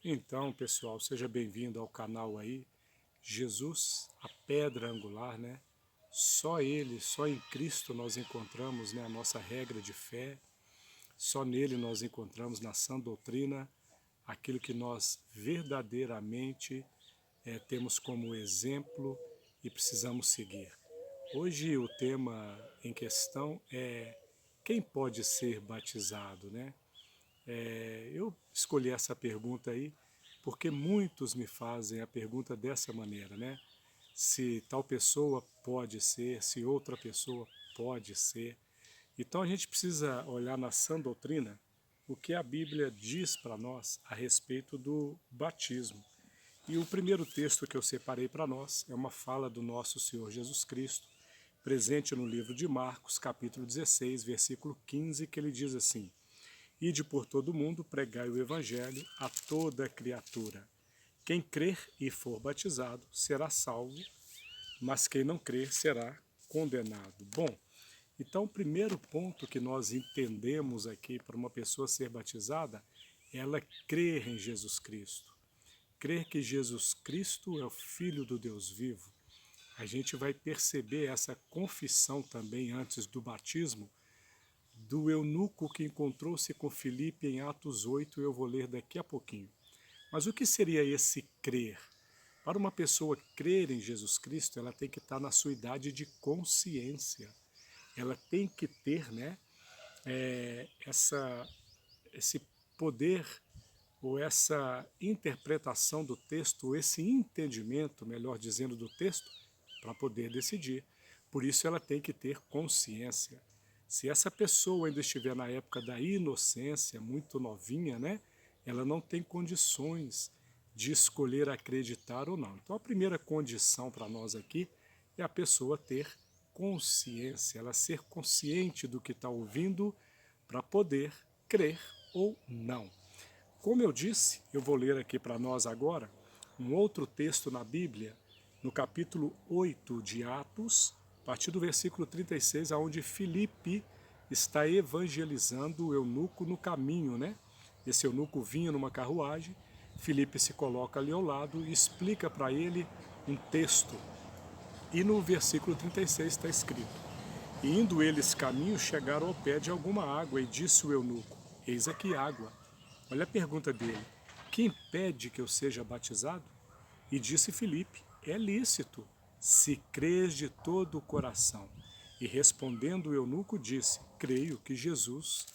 Então, pessoal, seja bem-vindo ao canal aí. Jesus, a pedra angular, né? Só Ele, só em Cristo nós encontramos, né, a nossa regra de fé. Só nele nós encontramos na sã doutrina aquilo que nós verdadeiramente temos como exemplo e precisamos seguir. Hoje o tema em questão é quem pode ser batizado, né? Eu escolhi essa pergunta aí porque muitos me fazem a pergunta dessa maneira, né? Se tal pessoa pode ser, se outra pessoa pode ser. Então a gente precisa olhar na sã doutrina o que a Bíblia diz para nós a respeito do batismo. E o primeiro texto que eu separei para nós é uma fala do nosso Senhor Jesus Cristo, presente no livro de Marcos, capítulo 16, versículo 15, que ele diz assim: Ide por todo o mundo, pregai o evangelho a toda criatura. Quem crer e for batizado será salvo, mas quem não crer será condenado. Bom, então o primeiro ponto que nós entendemos aqui para uma pessoa ser batizada é ela crer em Jesus Cristo. Crer que Jesus Cristo é o Filho do Deus vivo. A gente vai perceber essa confissão também antes do batismo do eunuco que encontrou-se com Filipe em Atos 8, eu vou ler daqui a pouquinho. Mas o que seria esse crer? Para uma pessoa crer em Jesus Cristo, ela tem que estar na sua idade de consciência. Ela tem que ter, né, esse poder ou essa interpretação do texto, ou esse entendimento, melhor dizendo, do texto, para poder decidir. Por isso ela tem que ter consciência. Se essa pessoa ainda estiver na época da inocência, muito novinha, né, ela não tem condições de escolher acreditar ou não. Então a primeira condição para nós aqui é a pessoa ter consciência, ela ser consciente do que está ouvindo para poder crer ou não. Como eu disse, eu vou ler aqui para nós agora um outro texto na Bíblia, no capítulo 8 de Atos, a partir do versículo 36, onde Filipe está evangelizando o eunuco no caminho, né? Esse eunuco vinha numa carruagem, Filipe se coloca ali ao lado e explica para ele um texto. E no versículo 36 está escrito: E indo eles caminho, chegaram ao pé de alguma água, e disse o eunuco: Eis aqui água. Olha a pergunta dele: Que impede que eu seja batizado? E disse Filipe: É lícito, se crês de todo o coração. E respondendo o eunuco disse: Creio que Jesus,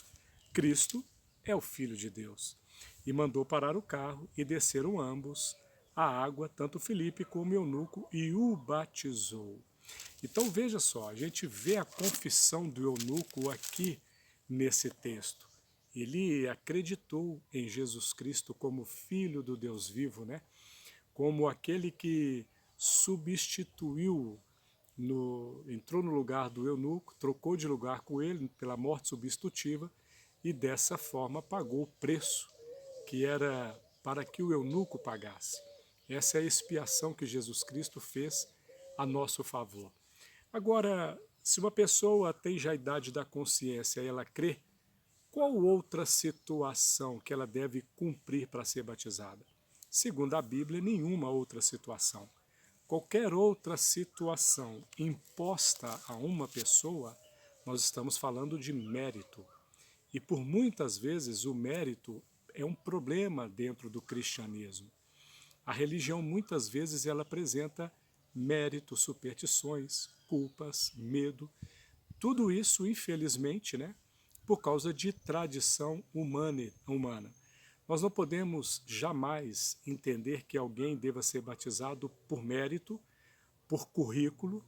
Cristo, é o Filho de Deus. E mandou parar o carro, e desceram ambos à água, tanto Filipe como o eunuco, e o batizou. Então veja só, a gente vê a confissão do eunuco aqui nesse texto. Ele acreditou em Jesus Cristo como Filho do Deus vivo, né? Como aquele que substituiu, entrou no lugar do eunuco, trocou de lugar com ele pela morte substitutiva e dessa forma pagou o preço que era para que o eunuco pagasse. Essa é a expiação que Jesus Cristo fez a nosso favor. Agora, se uma pessoa tem já a idade da consciência e ela crê, qual outra situação que ela deve cumprir para ser batizada? Segundo a Bíblia, nenhuma outra situação. Qualquer outra situação imposta a uma pessoa, nós estamos falando de mérito. E por muitas vezes o mérito é um problema dentro do cristianismo. A religião muitas vezes ela apresenta méritos, superstições, culpas, medo, tudo isso, infelizmente, né, por causa de tradição humana. Nós não podemos jamais entender que alguém deva ser batizado por mérito, por currículo,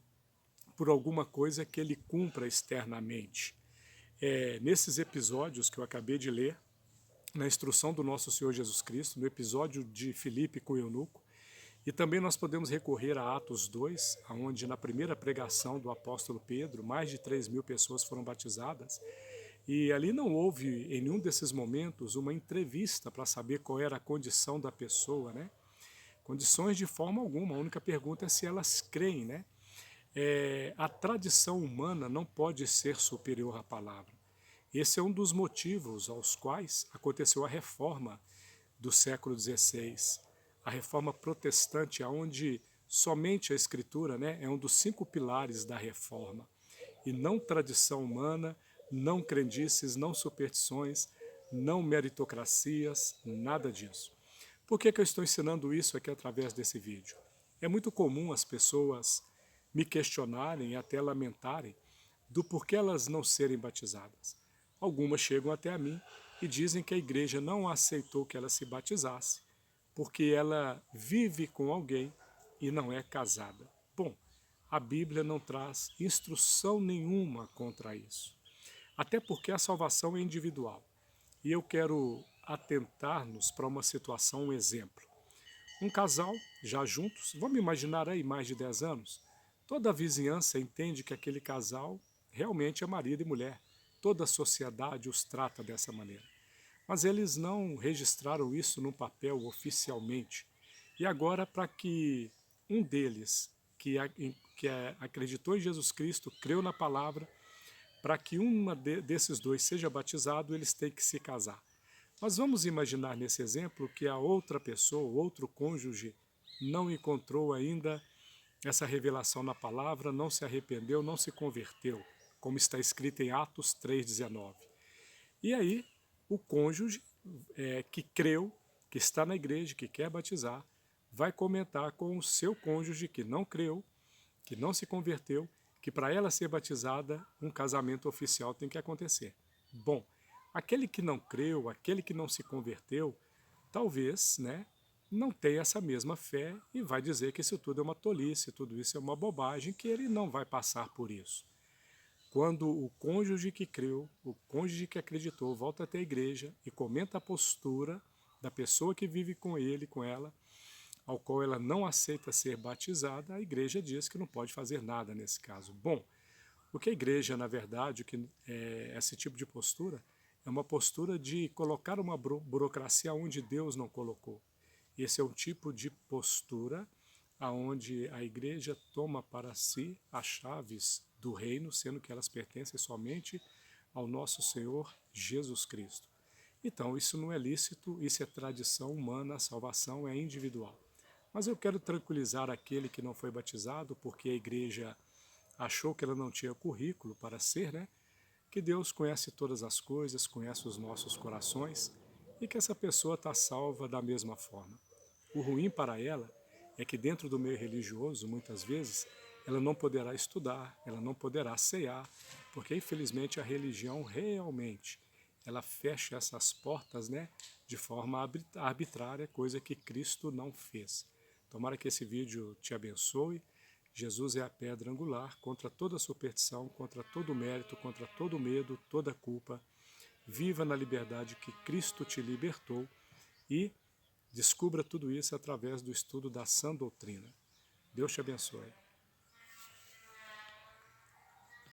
por alguma coisa que ele cumpra externamente. Nesses episódios que eu acabei de ler, na instrução do nosso Senhor Jesus Cristo, no episódio de Filipe com o eunuco, e também nós podemos recorrer a Atos 2, onde na primeira pregação do apóstolo Pedro, mais de 3.000 pessoas foram batizadas, e ali não houve, em nenhum desses momentos, uma entrevista para saber qual era a condição da pessoa, né? Condições de forma alguma, a única pergunta é se elas creem, né? A tradição humana não pode ser superior à palavra. Esse é um dos motivos aos quais aconteceu a reforma do século XVI, a reforma protestante, onde somente a escritura, né, é um dos 5 pilares da reforma, e não tradição humana, não crendices, não superstições, não meritocracias, nada disso. Por que eu estou ensinando isso aqui através desse vídeo? É muito comum as pessoas me questionarem e até lamentarem do porquê elas não serem batizadas. Algumas chegam até a mim e dizem que a igreja não aceitou que ela se batizasse, porque ela vive com alguém e não é casada. Bom, a Bíblia não traz instrução nenhuma contra isso. Até porque a salvação é individual. E eu quero atentar-nos para uma situação, um exemplo. Um casal, já juntos, vamos imaginar aí mais de 10 anos, toda a vizinhança entende que aquele casal realmente é marido e mulher. Toda a sociedade os trata dessa maneira. Mas eles não registraram isso no papel oficialmente. E agora, para que um deles, acreditou em Jesus Cristo, creu na palavra, para que desses dois seja batizado, eles têm que se casar. Mas vamos imaginar nesse exemplo que a outra pessoa, o outro cônjuge, não encontrou ainda essa revelação na palavra, não se arrependeu, não se converteu, como está escrito em Atos 3,19. E aí, o cônjuge que creu, que está na igreja, que quer batizar, vai comentar com o seu cônjuge que não creu, que não se converteu, que para ela ser batizada, um casamento oficial tem que acontecer. Bom, aquele que não creu, aquele que não se converteu, talvez, né, não tenha essa mesma fé e vai dizer que isso tudo é uma tolice, tudo isso é uma bobagem, que ele não vai passar por isso. Quando o cônjuge que creu, o cônjuge que acreditou, volta até a igreja e comenta a postura da pessoa que vive com ele, com ela, ao qual ela não aceita ser batizada, a igreja diz que não pode fazer nada nesse caso. Bom, o que a igreja, na verdade, esse tipo de postura, é uma postura de colocar uma burocracia onde Deus não colocou. Esse é um tipo de postura aonde a igreja toma para si as chaves do reino, sendo que elas pertencem somente ao nosso Senhor Jesus Cristo. Então, isso não é lícito, isso é tradição humana, a salvação é individual. Mas eu quero tranquilizar aquele que não foi batizado, porque a igreja achou que ela não tinha currículo para ser, né? Que Deus conhece todas as coisas, conhece os nossos corações e que essa pessoa está salva da mesma forma. O ruim para ela é que dentro do meio religioso, muitas vezes, ela não poderá estudar, ela não poderá cear, porque infelizmente a religião realmente ela fecha essas portas, né, de forma arbitrária, coisa que Cristo não fez. Tomara que esse vídeo te abençoe. Jesus é a pedra angular contra toda superstição, contra todo mérito, contra todo medo, toda culpa. Viva na liberdade que Cristo te libertou e descubra tudo isso através do estudo da sã doutrina. Deus te abençoe.